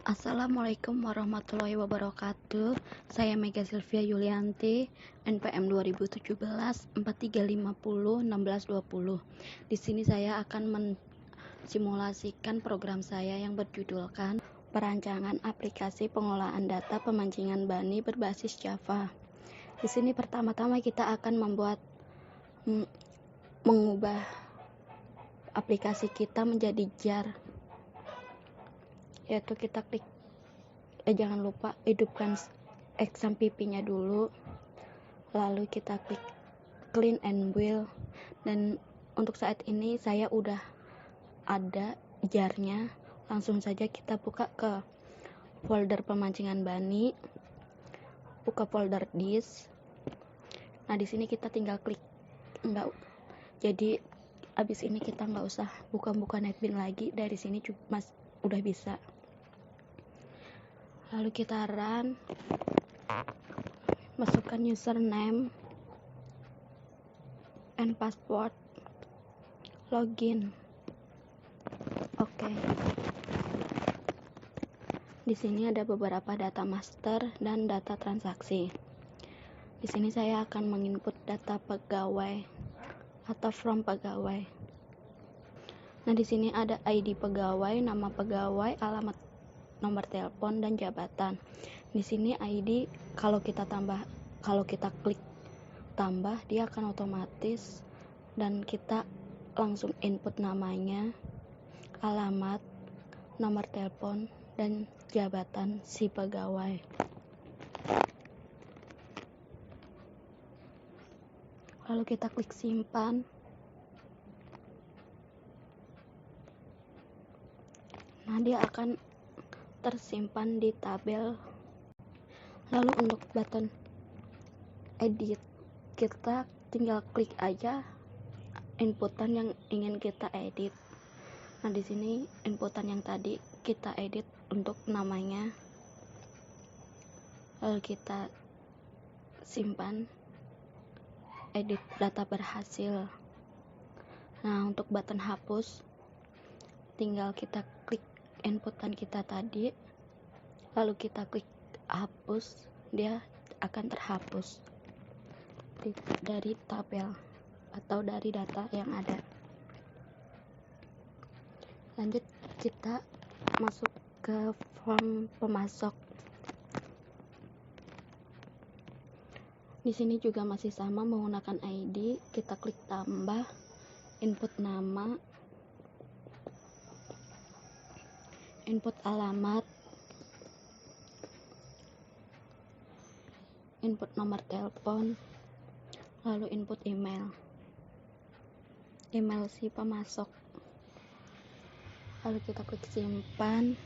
Assalamualaikum warahmatullahi wabarakatuh. Saya Mega Sylvia Yulianti, NPM 2017 4350 1620. Di sini saya akan mensimulasikan program saya yang berjudulkan Perancangan Aplikasi Pengolahan Data Pemancingan Bani berbasis Java. Di sini pertama-tama kita akan mengubah aplikasi kita menjadi jar, yaitu kita klik jangan lupa hidupkan XAMPP nya dulu, lalu kita klik clean and build. Dan untuk saat ini saya udah ada jarnya, langsung saja kita buka ke folder pemancingan bani, buka folder disk. Nah, di sini kita tinggal klik jadi abis ini kita nggak usah buka-buka netbin lagi, dari sini udah bisa. Lalu kita run, masukkan username and password, login. Oke. Di sini ada beberapa data master dan data transaksi. Di sini saya akan menginput data pegawai atau from pegawai. Nah, di sini ada ID pegawai, nama pegawai, alamat, nomor telepon, dan jabatan. Di sini ID kalau kita klik tambah, dia akan otomatis, dan kita langsung input namanya, alamat, nomor telepon, dan jabatan si pegawai. Lalu kita klik simpan. Nah, dia akan tersimpan di tabel. Lalu untuk button edit, kita tinggal klik aja inputan yang ingin kita edit. Nah, di sini inputan yang tadi kita edit untuk namanya, lalu kita simpan, edit data berhasil. Nah, untuk button hapus, tinggal kita klik inputan kita tadi, lalu kita klik hapus, dia akan terhapus dari tabel atau dari data yang ada. Lanjut, kita masuk ke form pemasok. Di sini juga masih sama menggunakan ID, kita klik tambah, input nama, input alamat, input nomor telepon, lalu input email si pemasok. Lalu kita klik simpan.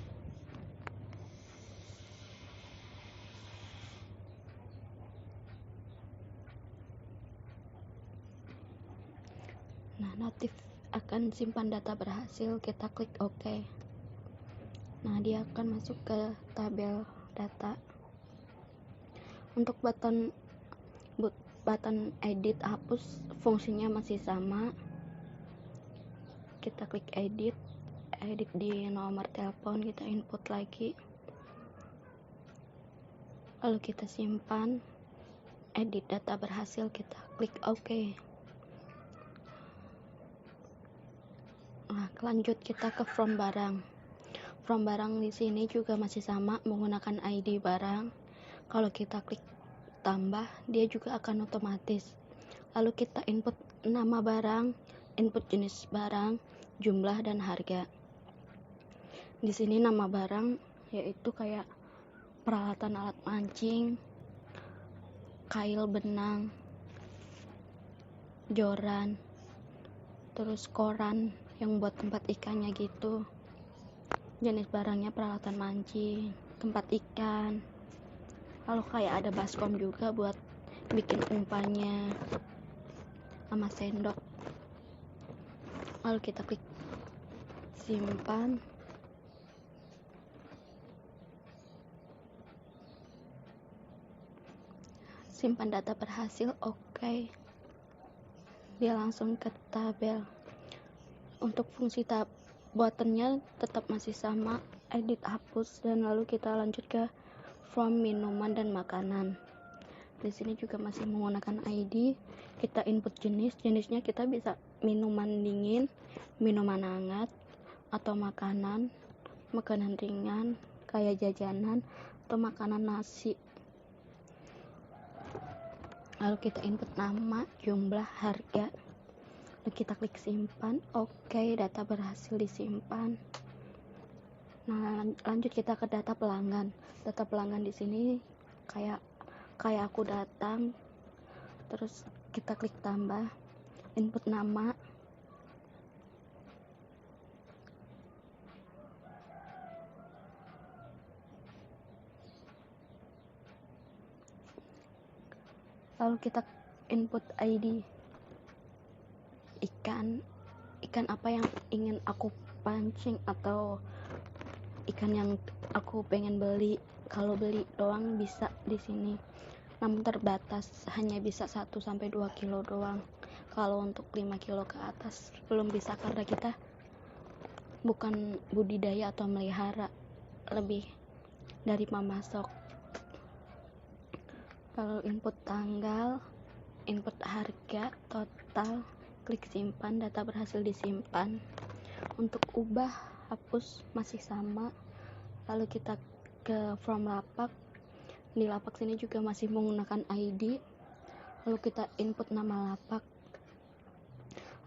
Nah, notif akan simpan data berhasil, kita klik OK. Nah, dia akan masuk ke tabel data. Untuk button edit hapus, fungsinya masih sama. Kita klik edit di nomor telepon, kita input lagi, lalu kita simpan, edit data berhasil, kita klik OK. Nah, lanjut kita ke from barang. From barang di sini juga masih sama menggunakan ID barang. Kalau kita klik tambah, dia juga akan otomatis. Lalu kita input nama barang, input jenis barang, jumlah, dan harga. Di sini nama barang yaitu kayak peralatan alat mancing, kail benang, joran, terus koran yang buat tempat ikannya gitu. Jenis barangnya peralatan mancing, tempat ikan. Lalu kayak ada baskom juga buat bikin umpannya, sama sendok. Lalu kita klik simpan. Simpan data berhasil, OK. Dia langsung ke tabel. Untuk fungsi buttonnya tetap masih sama, edit hapus, dan lalu kita lanjut ke from minuman dan makanan. Di sini juga masih menggunakan ID. Kita input jenisnya kita bisa minuman dingin, minuman hangat, atau makanan ringan kayak jajanan atau makanan nasi. Lalu kita input nama, jumlah, harga, lalu kita klik simpan. Oke, data berhasil disimpan. Nah, lanjut kita ke data pelanggan. Data pelanggan di sini kayak aku datang, terus kita klik tambah, input nama, lalu kita input ID ikan apa yang ingin aku pancing atau ikan yang aku pengen beli. Kalau beli doang bisa di sini, namun terbatas, hanya bisa 1-2 kilo doang. Kalau untuk 5 kilo ke atas belum bisa karena kita bukan budidaya atau melihara, lebih dari memasok. Lalu input tanggal, input harga, total, klik simpan, data berhasil disimpan. Untuk ubah, hapus masih sama. Lalu kita ke from lapak. Di lapak sini juga masih menggunakan ID. Lalu kita input nama lapak.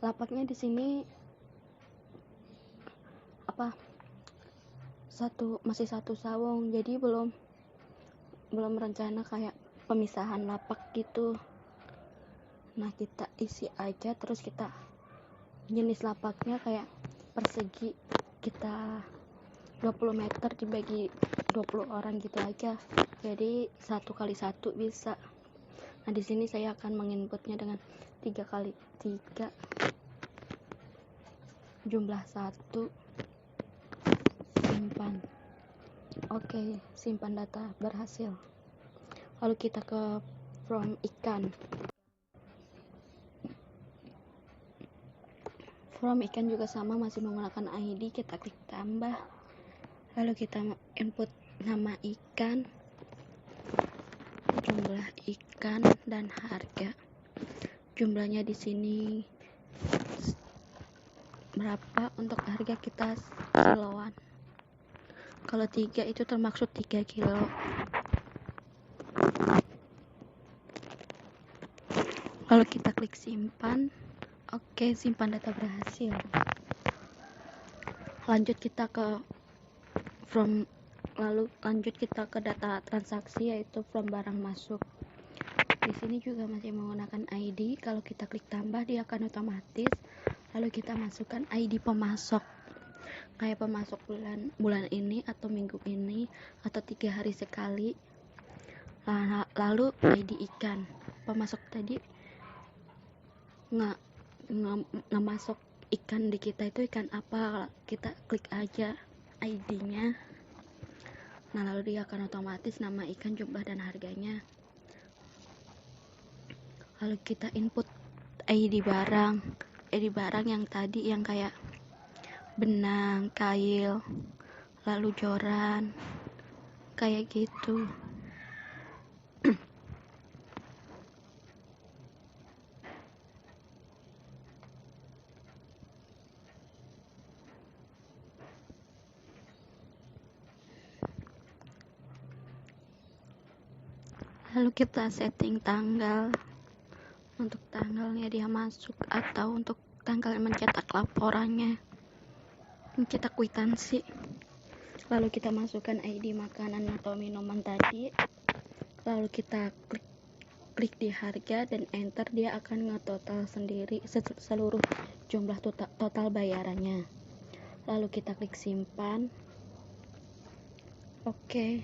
Lapaknya di sini masih satu sawung, jadi belum rencana kayak pemisahan lapak gitu. Nah, kita isi aja, terus kita jenis lapaknya kayak persegi, kita 20 meter dibagi 20 orang gitu aja, jadi 1x1 bisa. Nah, di sini saya akan menginputnya dengan 3x3, jumlah 1, simpan. Oke, simpan data berhasil. Lalu kita ke from ikan. From ikan juga sama, masih menggunakan ID. Kita klik tambah, lalu kita input nama ikan, jumlah ikan, dan harga. Jumlahnya di sini berapa, untuk harga kita kiloan. Kalau 3 itu termaksud 3 kilo. Lalu kita klik simpan. Oke, simpan data berhasil. Lanjut kita ke data transaksi, yaitu from barang masuk. Di sini juga masih menggunakan ID. Kalau kita klik tambah, dia akan otomatis. Lalu kita masukkan ID pemasok, kayak pemasok bulan ini atau minggu ini atau 3 hari sekali. Lalu ID ikan, pemasok tadi nggak masuk ikan di kita itu ikan apa, kita klik aja ID-nya. Nah, lalu dia akan otomatis nama ikan, jumlah, dan harganya. Lalu kita input ID barang yang tadi, yang kayak benang, kail, lalu joran, kayak gitu. Lalu kita setting tanggal, untuk tanggalnya dia masuk, atau untuk tanggal mencetak laporannya, mencetak kwitansi. Lalu kita masukkan ID makanan atau minuman tadi, lalu kita klik di harga dan enter, dia akan ngetotal sendiri seluruh jumlah total bayarannya. Lalu kita klik simpan. Oke,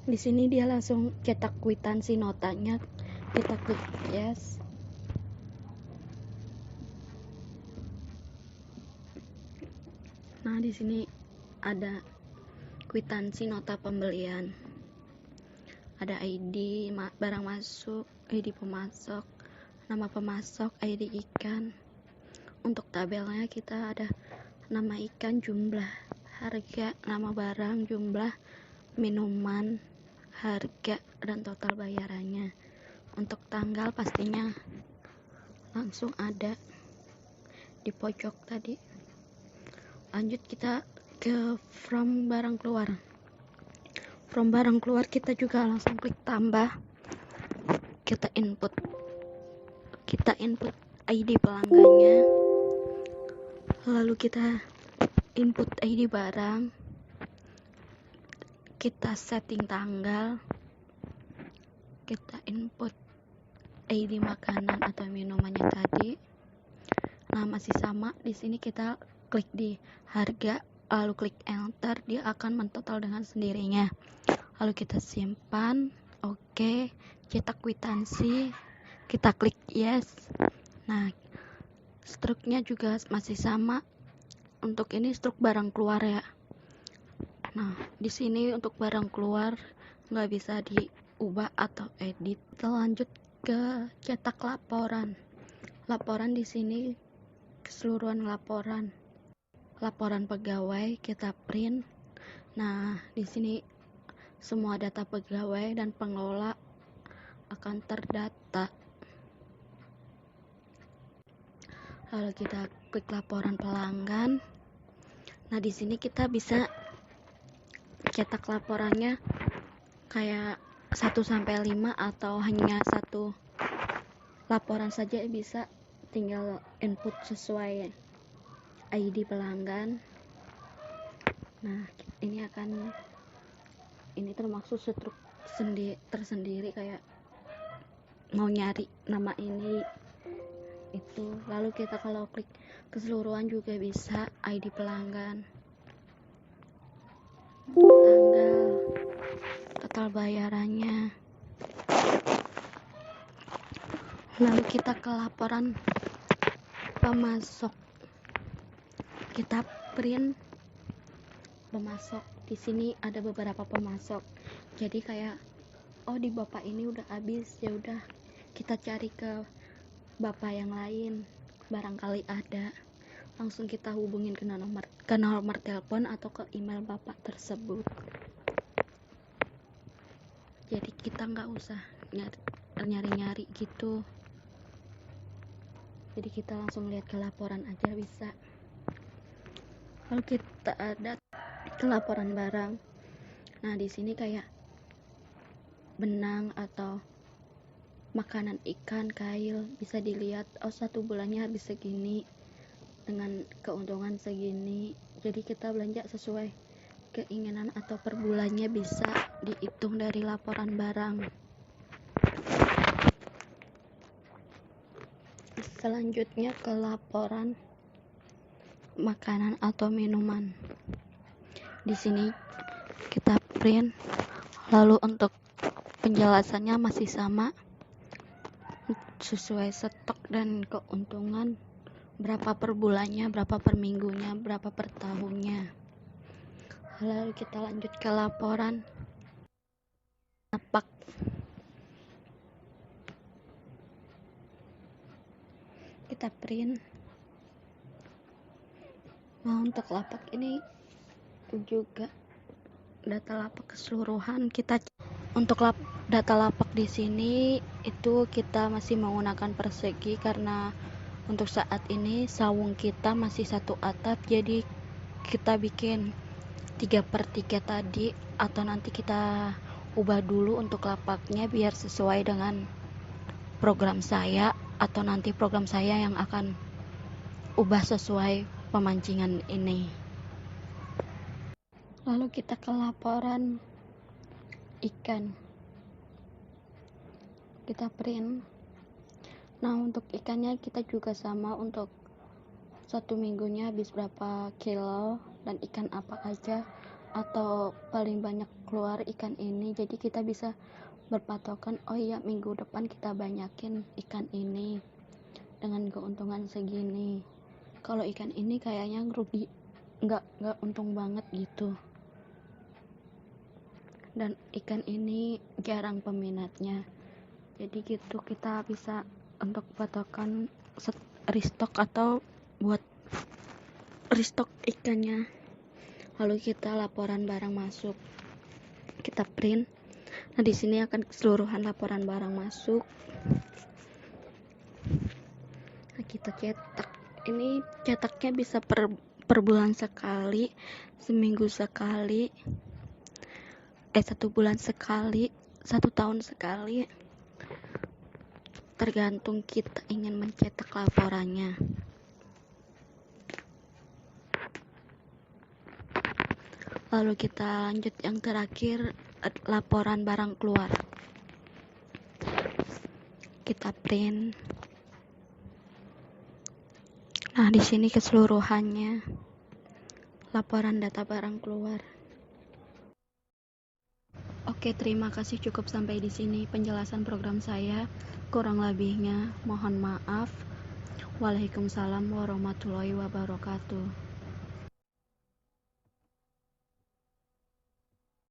di sini dia langsung cetak kwitansi notanya. Kita klik yes. Nah, di sini ada kwitansi nota pembelian, ada ID barang masuk, ID pemasok, nama pemasok, ID ikan. Untuk tabelnya kita ada nama ikan, jumlah, harga, nama barang, jumlah minuman, harga, dan total bayarannya. Untuk tanggal pastinya langsung ada di pojok tadi. Lanjut kita ke from barang keluar. From barang keluar kita juga langsung klik tambah. Kita input ID pelanggannya, lalu kita input ID barang, kita setting tanggal, kita input ID makanan atau minumannya tadi. Nah, masih sama di sini, kita klik di harga, lalu klik enter, dia akan mentotal dengan sendirinya. Lalu kita simpan, oke, cetak kwitansi, kita klik yes. Nah, struknya juga masih sama. Untuk ini struk barang keluar ya. Nah, di sini untuk barang keluar nggak bisa diubah atau edit. Kita lanjut ke cetak laporan. Laporan di sini keseluruhan laporan pegawai kita print. Nah, di sini semua data pegawai dan pengelola akan terdata. Lalu kita klik laporan pelanggan. Nah, di sini kita bisa cetak laporannya kayak 1-5 atau hanya satu laporan saja bisa, tinggal input sesuai ID pelanggan. Nah, ini termasuk struk tersendiri, kayak mau nyari nama ini itu. Lalu kita kalau klik keseluruhan juga bisa ID pelanggan, tanggal, total bayarannya. Lalu kita ke laporan pemasok, kita print pemasok. Di sini ada beberapa pemasok, jadi kayak di bapak ini udah habis, ya udah kita cari ke bapak yang lain, barangkali ada, langsung kita hubungin ke nomor telepon atau ke email bapak tersebut. Jadi kita nggak usah nyari-nyari gitu, jadi kita langsung lihat ke laporan aja bisa. Lalu kita ada ke laporan barang. Nah, di sini kayak benang atau makanan ikan, kail, bisa dilihat 1 bulannya habis segini dengan keuntungan segini. Jadi kita belanja sesuai keinginan atau per bulannya bisa dihitung dari laporan barang. Selanjutnya ke laporan makanan atau minuman. Di sini kita print, lalu untuk penjelasannya masih sama, sesuai stok dan keuntungan, berapa per bulannya, berapa per minggunya, berapa per tahunnya. Lalu kita lanjut ke laporan lapak. Kita print. Nah, untuk lapak ini juga data lapak keseluruhan. Untuk data lapak di sini itu kita masih menggunakan persegi, karena untuk saat ini sawung kita masih 1 atap, jadi kita bikin 3/3 tadi, atau nanti kita ubah dulu untuk lapaknya biar sesuai dengan program saya, atau nanti program saya yang akan ubah sesuai pemancingan ini. Lalu kita ke laporan ikan, kita print. Nah, untuk ikannya kita juga sama, untuk 1 minggunya habis berapa kilo dan ikan apa aja, atau paling banyak keluar ikan ini. Jadi kita bisa berpatokan, minggu depan kita banyakin ikan ini dengan keuntungan segini. Kalau ikan ini kayaknya rugi, nggak untung banget gitu, dan ikan ini jarang peminatnya. Jadi gitu kita bisa untuk patokan restock atau buat restock ikannya. lalu kita laporan barang masuk, kita print. Nah, di sini akan keseluruhan laporan barang masuk. Nah, kita cetak. Ini cetaknya bisa per bulan sekali, seminggu sekali, 1 bulan sekali, 1 tahun sekali, tergantung kita ingin mencetak laporannya. Lalu kita lanjut yang terakhir, laporan barang keluar. Kita print. Nah, di sini keseluruhannya laporan data barang keluar. Oke, terima kasih, cukup sampai di sini penjelasan program saya. Kurang lebihnya mohon maaf. Waalaikumsalam warahmatullahi wabarakatuh.